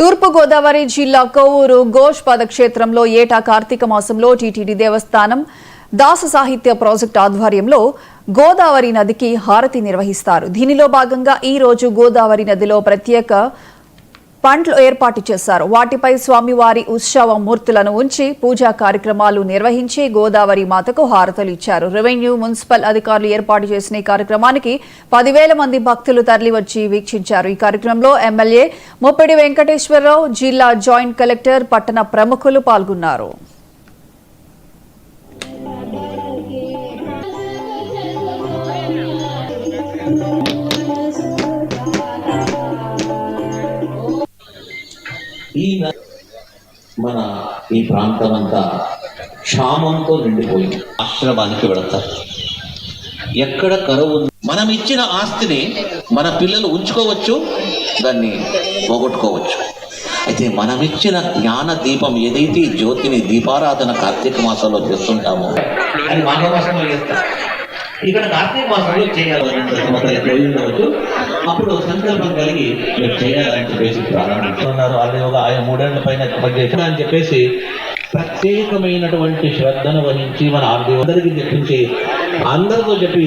తూర్పుగోదావరి జిల్లా కొవ్వూరు గోష్పద క్షేత్రంలో ఏటా కార్తీక మాసంలో టీటీడీ దేవస్థానం దాస సాహిత్య ప్రాజెక్టు ఆధ్వర్యంలో గోదావరి నదికి హారతి నిర్వహిస్తారు. దీనిలో భాగంగా ఈ రోజు గోదావరి నదిలో ప్రత్యేక పండ్లు ఏర్పాటు చేశారు. వాటిపై స్వామివారి ఉత్సవ మూర్తులను ఉంచి పూజా కార్యక్రమాలు నిర్వహించి గోదావరి మాతకు హారతలు ఇచ్చారు. రెవెన్యూ, మున్సిపల్ అధికారులు ఏర్పాటు చేసిన ఈ కార్యక్రమానికి 10,000 మంది భక్తులు తరలివచ్చి వీక్షించారు. ఈ కార్యక్రమంలో ఎమ్మెల్యే ముప్పిడి వెంకటేశ్వరరావు, జిల్లా జాయింట్ కలెక్టర్, పట్టణ ప్రముఖులు పాల్గొన్నారు. మన ఈ ప్రాంతం అంతా క్షామంతో నిండిపోయింది. ఆశ్రమానికి వెళతారు. ఎక్కడ కరువు మనం ఇచ్చిన ఆస్తిని మన పిల్లలు ఉంచుకోవచ్చు, దాన్ని పోగొట్టుకోవచ్చు. అయితే మనం ఇచ్చిన జ్ఞాన దీపం ఏదైతే జ్యోతిని దీపారాధన కార్తీక మాసంలో చేస్తుంటామో అది మాఘమాసంలో చేస్తాం. ఇక్కడ కార్తీక మాసంలో చేయాలి. అప్పుడు సంకల్పం కలిగి చేయాలని చెప్పేసి ప్రారంభిస్తున్నారు. అది ఒక 3 ఏళ్ల పైన అని చెప్పేసి ప్రత్యేకమైనటువంటి శ్రద్ధను వహించి మన అందరికీ చెప్పించి అందరితో చెప్పి